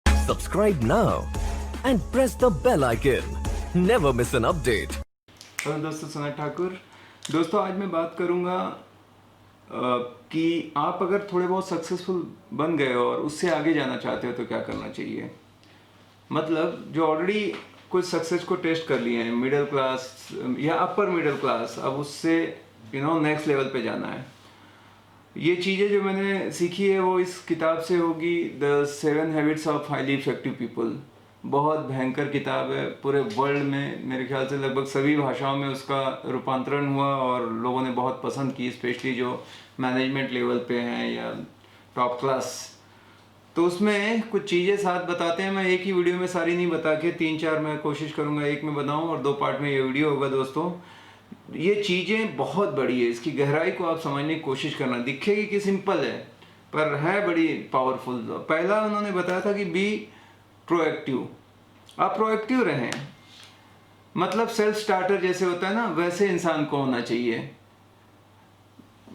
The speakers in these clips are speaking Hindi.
Subscribe now and press the bell icon. Never miss an update. Hello दोस्तों, सुना ठाकुर। दोस्तों, आज मैं बात करूंगा कि आप अगर थोड़े बहुत सक्सेसफुल बन गए हो और उससे आगे जाना चाहते हो तो क्या करना चाहिए। मतलब जो ऑलरेडी कुछ सक्सेस को टेस्ट कर लिए हैं, मिडिल क्लास या अपर मिडिल क्लास, अब उससे नेक्स्ट लेवल पे जाना है। ये चीज़ें जो मैंने सीखी है वो इस किताब से होगी, the 7 habits of highly effective people. बहुत भयंकर किताब है, पूरे वर्ल्ड में मेरे ख्याल से लगभग सभी भाषाओं में उसका रूपांतरण हुआ और लोगों ने बहुत पसंद की, स्पेशली जो मैनेजमेंट लेवल पे हैं या टॉप क्लास। तो उसमें कुछ चीज़ें साथ बताते हैं। मैं एक ही वीडियो में सारी नहीं बता के 3-4 मैं कोशिश करूँगा एक में बताऊँ और 2 पार्ट में ये वीडियो होगा। दोस्तों, ये चीज़ें बहुत बड़ी है, इसकी गहराई को आप समझने की कोशिश करना। दिखेगी कि सिंपल है पर है बड़ी पावरफुल। पहला उन्होंने बताया था कि बी प्रोएक्टिव। आप प्रोएक्टिव रहें, मतलब सेल्फ स्टार्टर जैसे होता है ना, वैसे इंसान को होना चाहिए।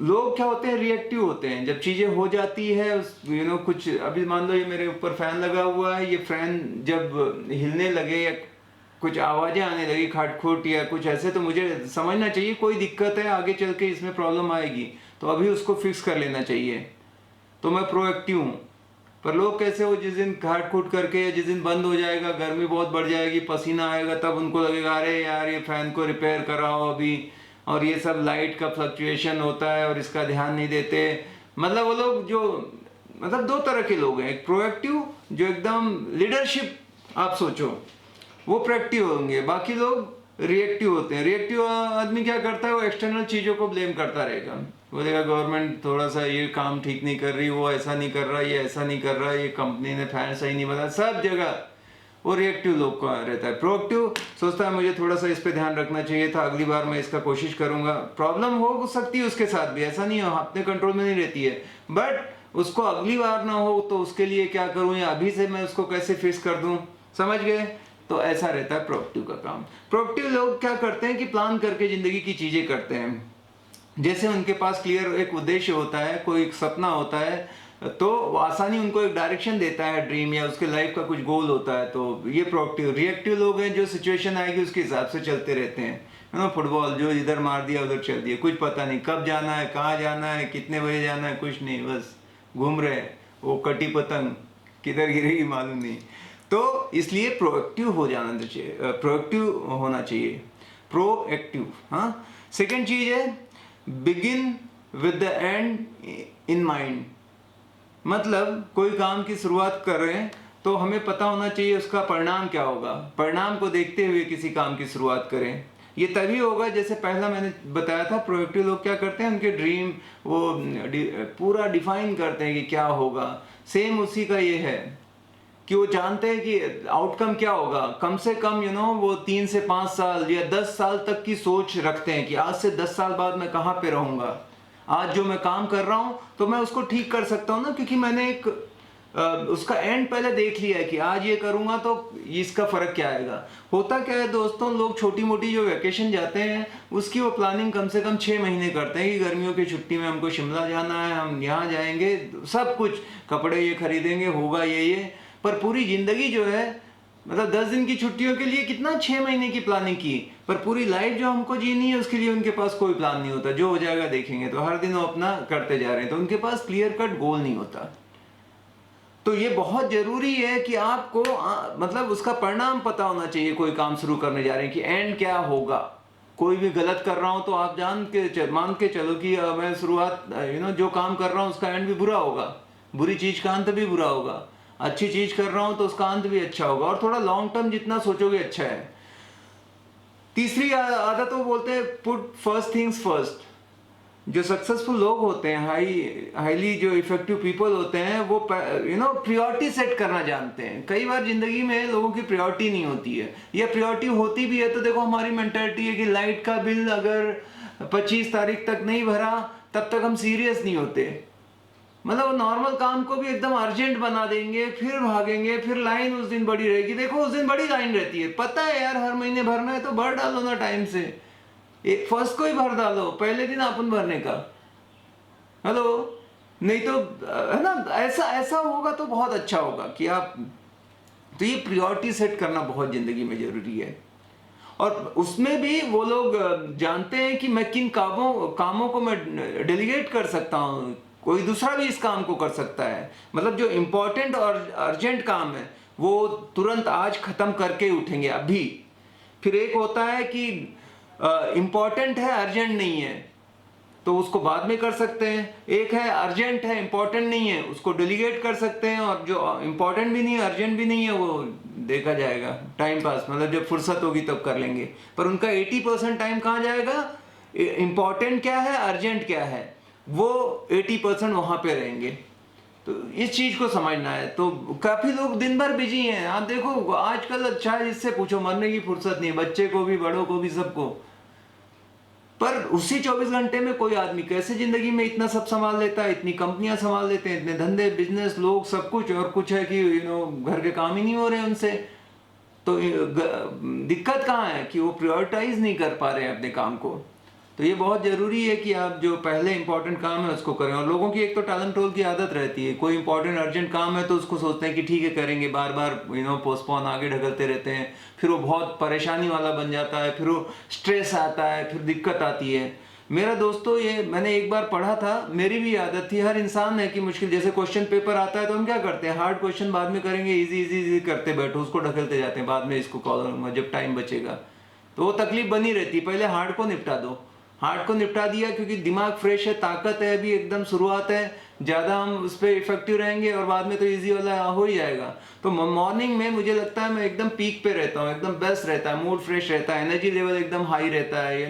लोग क्या होते हैं, रिएक्टिव होते हैं। जब चीज़ें हो जाती है कुछ, अभी मान लो ये मेरे ऊपर फैन लगा हुआ है, ये फैन जब हिलने लगे या कुछ आवाज़ें आने लगी खाट-खूट या कुछ ऐसे, तो मुझे समझना चाहिए कोई दिक्कत है, आगे चल के इसमें प्रॉब्लम आएगी, तो अभी उसको फिक्स कर लेना चाहिए। तो मैं प्रोएक्टिव हूँ। पर लोग कैसे हो, जिस दिन खाट-खूट करके या जिस दिन बंद हो जाएगा, गर्मी बहुत बढ़ जाएगी, पसीना आएगा, तब उनको लगेगा अरे यार ये फ़ैन को रिपेयर कराओ अभी, और ये सब लाइट का फ्लक्चुएशन होता है और इसका ध्यान नहीं देते। मतलब वो लोग जो, मतलब 2 तरह के लोग हैं। एक प्रोएक्टिव जो एकदम लीडरशिप, आप सोचो वो प्रोएक्टिव होंगे, बाकी लोग रिएक्टिव होते हैं। रिएक्टिव आदमी क्या करता है, वो एक्सटर्नल चीज़ों को ब्लेम करता रहेगा। बोलेगा गवर्नमेंट थोड़ा सा ये काम ठीक नहीं कर रही, वो ऐसा नहीं कर रहा, ये ऐसा नहीं कर रहा, ये कंपनी ने फैन सही नहीं बनाया, सब जगह वो रिएक्टिव लोग का रहता है। प्रोएक्टिव सोचता है मुझे थोड़ा सा इस पे ध्यान रखना चाहिए था, अगली बार मैं इसका कोशिश करूंगा। प्रॉब्लम हो सकती है उसके साथ भी, ऐसा नहीं हो, अपने कंट्रोल में नहीं रहती है, बट उसको अगली बार ना हो तो उसके लिए क्या करूं, या अभी से मैं उसको कैसे फिक्स कर दूं। समझ गए? तो ऐसा रहता है प्रोएक्टिव का काम। प्रोएक्टिव लोग क्या करते हैं कि प्लान करके जिंदगी की चीजें करते हैं। जैसे उनके पास क्लियर एक उद्देश्य होता है, कोई एक सपना होता है, तो आसानी उनको एक डायरेक्शन देता है, ड्रीम या उसके लाइफ का कुछ गोल होता है। तो ये प्रोएक्टिव। रिएक्टिव लोग हैं जो सिचुएशन आएगी उसके हिसाब से चलते रहते हैं। फुटबॉल जो इधर मार दिया उधर चल दिया, कुछ पता नहीं कब जाना है, कहाँ जाना है, कितने बजे जाना है, कुछ नहीं, बस घूम रहे हैं। वो कटी पतंग किधर गिरेगी मालूम नहीं। तो इसलिए प्रोएक्टिव हो जाना चाहिए, प्रोएक्टिव होना चाहिए, प्रोएक्टिव। हाँ, सेकेंड चीज है begin with the and in mind. मतलब कोई काम की शुरुआत कर रहे हैं तो हमें पता होना चाहिए उसका परिणाम क्या होगा। परिणाम को देखते हुए किसी काम की शुरुआत करें। ये तभी होगा, जैसे पहला मैंने बताया था, प्रोएक्टिव लोग क्या करते हैं, उनके ड्रीम वो पूरा डिफाइन करते हैं कि क्या होगा। सेम उसी का ये है कि वो जानते हैं कि आउटकम क्या होगा। कम से कम वो 3 से 5 साल या 10 साल तक की सोच रखते हैं कि आज से 10 साल बाद मैं कहाँ पे रहूँगा। आज जो मैं काम कर रहा हूँ तो मैं उसको ठीक कर सकता हूँ ना, क्योंकि मैंने एक उसका एंड पहले देख लिया है कि आज ये करूँगा तो इसका फ़र्क क्या आएगा। होता क्या है दोस्तों, लोग छोटी मोटी जो वैकेशन जाते हैं उसकी वो प्लानिंग कम से कम 6 महीने करते हैं कि गर्मियों की छुट्टी में हमको शिमला जाना है, हम यहाँ जाएंगे, सब कुछ कपड़े ये खरीदेंगे, होगा ये। पर पूरी ज़िंदगी जो है, मतलब 10 दिन की छुट्टियों के लिए कितना 6 महीने की प्लानिंग की, पर पूरी लाइफ जो हमको जीनी है उसके लिए उनके पास कोई प्लान नहीं होता। जो हो जाएगा देखेंगे, तो हर दिन वो अपना करते जा रहे हैं, तो उनके पास क्लियर कट गोल नहीं होता। तो ये बहुत जरूरी है कि आपको मतलब उसका परिणाम पता होना चाहिए। कोई काम शुरू करने जा रहे हैं कि एंड क्या होगा। कोई भी गलत कर रहा हूं तो आप मान के चलो कि मैं शुरुआत जो काम कर रहा हूं उसका एंड भी बुरा होगा, बुरी चीज का अंत भी बुरा होगा। अच्छी चीज कर रहा हूं तो उसका अंत भी अच्छा होगा, और थोड़ा लॉन्ग टर्म जितना सोचोगे अच्छा है। तीसरी आदत वो बोलते हैं पुट फर्स्ट थिंग्स फर्स्ट। जो सक्सेसफुल लोग होते हैं, हाईली जो इफेक्टिव पीपल होते हैं, वो प्रायोरिटी सेट करना जानते हैं। कई बार जिंदगी में लोगों की प्रायोरिटी नहीं होती है, या प्रायोरिटी होती भी है तो देखो हमारी मेंटालिटी है कि लाइट का बिल अगर 25 तारीख तक नहीं भरा तब तक हम सीरियस नहीं होते। मतलब नॉर्मल काम को भी एकदम अर्जेंट बना देंगे, फिर भागेंगे, फिर लाइन उस दिन बड़ी रहेगी। देखो उस दिन बड़ी लाइन रहती है, पता है यार हर महीने भरना है तो भर डालो ना टाइम से, एक फर्स्ट को ही भर डालो, पहले दिन अपन भरने का। हेलो, नहीं तो है ना, ऐसा ऐसा होगा तो बहुत अच्छा होगा कि आप, तो ये प्रायोरिटी सेट करना बहुत जिंदगी में जरूरी है। और उसमें भी वो लोग जानते हैं कि मैं किन कामों को मैं डेलीगेट कर सकता हूँ, कोई दूसरा भी इस काम को कर सकता है। मतलब जो इम्पोर्टेंट और अर्जेंट काम है वो तुरंत आज खत्म करके उठेंगे अभी। फिर एक होता है कि इम्पोर्टेंट है अर्जेंट नहीं है तो उसको बाद में कर सकते हैं। एक है अर्जेंट है इम्पोर्टेंट नहीं है, उसको डेलीगेट कर सकते हैं। और जो इम्पोर्टेंट भी नहीं है अर्जेंट भी नहीं है वो देखा जाएगा टाइम पास, मतलब जब फुर्सत होगी तब कर लेंगे। पर उनका 80% टाइम कहाँ जाएगा, इम्पोर्टेंट क्या है अर्जेंट क्या है, वो 80% वहां पे रहेंगे। तो इस चीज को समझना है। तो काफी लोग दिन भर बिजी हैं, आप देखो आजकल अच्छा जिससे पूछो मरने की फुर्सत नहीं, बच्चे को भी बड़ों को भी सबको। पर उसी 24 घंटे में कोई आदमी कैसे जिंदगी में इतना सब संभाल लेता है, इतनी कंपनियां संभाल लेते हैं, इतने धंधे बिजनेस लोग सब कुछ, और कुछ है कि घर के काम ही नहीं हो रहे उनसे। तो दिक्कत कहाँ है कि वो प्रायोरिटाइज नहीं कर पा रहे हैं अपने काम को। तो ये बहुत जरूरी है कि आप जो पहले इंपॉर्टेंट काम है उसको करें। और लोगों की एक तो टालम टोल की आदत रहती है, कोई इंपॉर्टेंट अर्जेंट काम है तो उसको सोचते हैं कि ठीक है करेंगे, बार बार पोस्टपोन आगे ढकलते रहते हैं। फिर वो बहुत परेशानी वाला बन जाता है, फिर वो स्ट्रेस आता है, फिर दिक्कत आती है। मेरा दोस्तों ये मैंने एक बार पढ़ा था, मेरी भी आदत थी, हर इंसान है कि मुश्किल जैसे क्वेश्चन पेपर आता है तो हम क्या करते हैं, हार्ड क्वेश्चन बाद में करेंगे, इजी इजी इजी करते बैठो, उसको ढकलते जाते हैं, बाद में इसको कॉल जब टाइम बचेगा। तो वो तकलीफ बनी रहती है, पहले हार्ड को निपटा दो। हार्ट को निपटा दिया क्योंकि दिमाग फ्रेश है, ताकत है, अभी एकदम शुरुआत है, ज़्यादा हम उस पर इफेक्टिव रहेंगे और बाद में तो इजी वाला हो ही जाएगा। तो मॉर्निंग में मुझे लगता है मैं एकदम पीक पे रहता हूँ, एकदम बेस्ट रहता है, मूड फ्रेश रहता है, एनर्जी लेवल एकदम हाई रहता है,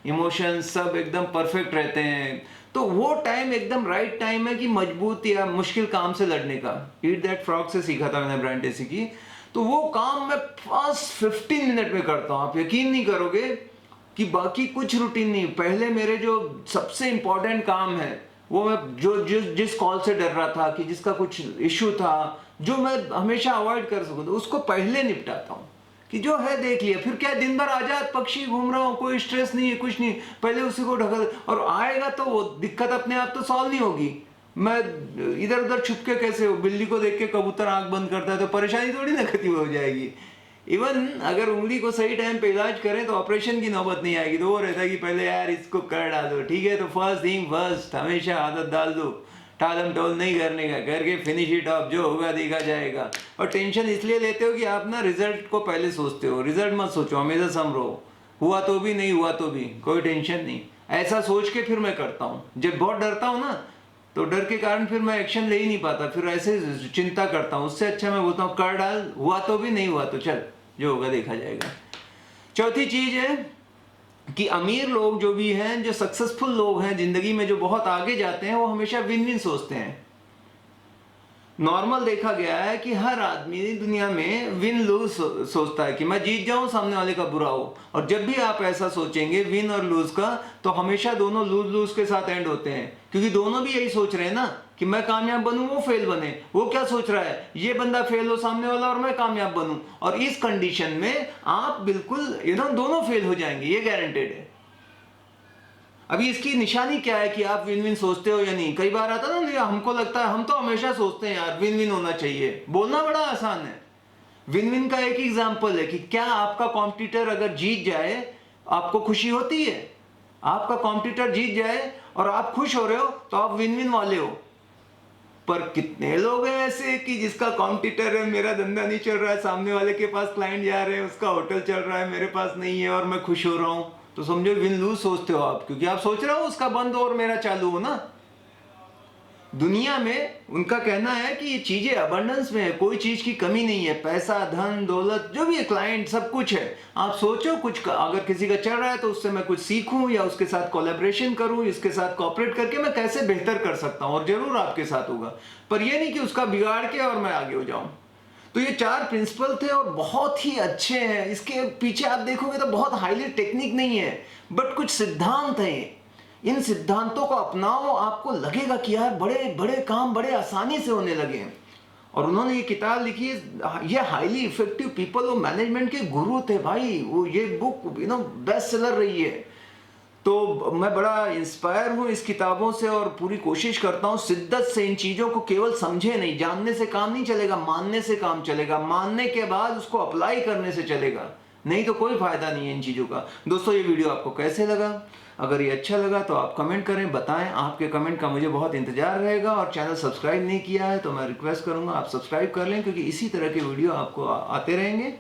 इमोशंस सब एकदम परफेक्ट रहते हैं। तो वो टाइम एकदम राइट टाइम है कि मजबूत या मुश्किल काम से लड़ने का। ईट दैट फ्रॉग से सीखा था मैंने ब्रायन ट्रेसी की। तो वो काम मैं फर्स्ट 15 मिनट में करता हूँ, आप यकीन नहीं करोगे कि बाकी कुछ रूटीन नहीं। पहले मेरे जो सबसे इंपॉर्टेंट काम है वो मैं जिस कॉल से डर रहा था कि जिसका कुछ इश्यू था जो मैं हमेशा अवॉइड कर सकूं, तो उसको पहले निपटाता हूँ कि जो है देख लिया, फिर क्या दिन भर आजाद पक्षी घूम रहा हूँ, कोई स्ट्रेस नहीं है कुछ नहीं, पहले उसी को ढकल। और आएगा तो वो दिक्कत अपने आप तो सॉल्व नहीं होगी। मैं इधर उधर छुप के कैसे हो, बिल्ली को देख के कबूतर आंख बंद करता है तो परेशानी थोड़ी ना खत्म हो जाएगी। इवन अगर उंगली को सही टाइम पे इलाज करें तो ऑपरेशन की नौबत नहीं आएगी। तो वो रहता है कि पहले यार इसको कर डालो, ठीक है, तो फर्स्ट थिंग फर्स्ट, हमेशा आदत डाल दो, टालम टोल नहीं करने का, करके फिनिश इट ऑफ, जो होगा देखा जाएगा। और टेंशन इसलिए लेते हो कि आप ना रिजल्ट को पहले सोचते हो, रिजल्ट मत सोचो, हमेशा सम रहो, हुआ तो भी नहीं हुआ तो भी कोई टेंशन नहीं, ऐसा सोच के फिर मैं करता हूँ। जब बहुत डरता हूँ ना तो डर के कारण फिर मैं एक्शन ले ही नहीं पाता, फिर ऐसे चिंता करता हूँ। उससे अच्छा मैं बोलता हूँ कर डाल, हुआ तो भी नहीं हुआ तो चल, जो होगा देखा जाएगा। चौथी चीज है कि अमीर लोग जो भी हैं, जो सक्सेसफुल लोग हैं जिंदगी में, जो बहुत आगे जाते हैं, वो हमेशा विन विन सोचते हैं। नॉर्मल देखा गया है कि हर आदमी दुनिया में विन लूज सोचता है कि मैं जीत जाऊं सामने वाले का बुरा हो। और जब भी आप ऐसा सोचेंगे विन और लूज का, तो हमेशा दोनों लूज लूज के साथ एंड होते हैं, क्योंकि दोनों भी यही सोच रहे हैं ना कि मैं कामयाब बनूं, वो फेल बने। वो क्या सोच रहा है, ये बंदा फेल हो सामने वाला और मैं कामयाब बनूं। और इस कंडीशन में आप बिल्कुल दोनों फेल हो जाएंगे, ये गारंटेड है। अभी इसकी निशानी क्या है कि आप विन विन सोचते हो या नहीं। कई बार आता ना, हमको लगता है, हम तो हमेशा सोचते हैं यार विन विन होना चाहिए, बोलना बड़ा आसान है। विन विन का एक एग्जांपल है कि क्या आपका कॉम्पिटिटर अगर जीत जाए आपको खुशी होती है? आपका कॉम्पिटिटर जीत जाए और आप खुश हो रहे हो तो आप विन विन वाले हो। पर कितने लोग हैं ऐसे कि जिसका कॉम्पिटिटर है, मेरा धंधा नहीं चल रहा है, सामने वाले के पास क्लाइंट जा रहे हैं, उसका होटल चल रहा है, मेरे पास नहीं है और मैं खुश हो रहा हूं। तो समझो विन लूज सोचते हो आप, क्योंकि आप सोच रहे हो उसका बंद और मेरा चालू हो ना। दुनिया में उनका कहना है कि ये चीजें अबंडेंस में है, कोई चीज की कमी नहीं है, पैसा धन दौलत जो भी है, क्लाइंट सब कुछ है। आप सोचो कुछ अगर किसी का चल रहा है तो उससे मैं कुछ सीखूं या उसके साथ कोलैबोरेशन करूं, इसके साथ कोऑपरेट करके मैं कैसे बेहतर कर सकता हूं, और जरूर आपके साथ होगा। पर यह नहीं कि उसका बिगाड़ के और मैं आगे हो जाऊं। तो ये 4 प्रिंसिपल थे और बहुत ही अच्छे हैं। इसके पीछे आप देखोगे तो बहुत हाईली टेक्निक नहीं है, बट कुछ सिद्धांत हैं। इन सिद्धांतों को अपनाओ, आपको लगेगा कि यार बड़े बड़े काम बड़े आसानी से होने लगे हैं। और उन्होंने ये किताब लिखी है, ये हाईली इफेक्टिव पीपल, वो मैनेजमेंट के गुरु थे भाई। वो ये बुक बेस्ट सेलर रही है। तो मैं बड़ा इंस्पायर हूँ इस किताबों से और पूरी कोशिश करता हूँ शिद्दत से इन चीज़ों को केवल समझे नहीं, जानने से काम नहीं चलेगा, मानने से काम चलेगा, मानने के बाद उसको अप्लाई करने से चलेगा, नहीं तो कोई फायदा नहीं है इन चीज़ों का। दोस्तों ये वीडियो आपको कैसे लगा? अगर ये अच्छा लगा तो आप कमेंट करें, बताएं, आपके कमेंट का मुझे बहुत इंतजार रहेगा। और चैनल सब्सक्राइब नहीं किया है तो मैं रिक्वेस्ट करूंगा आप सब्सक्राइब कर लें, क्योंकि इसी तरह के वीडियो आपको आते रहेंगे।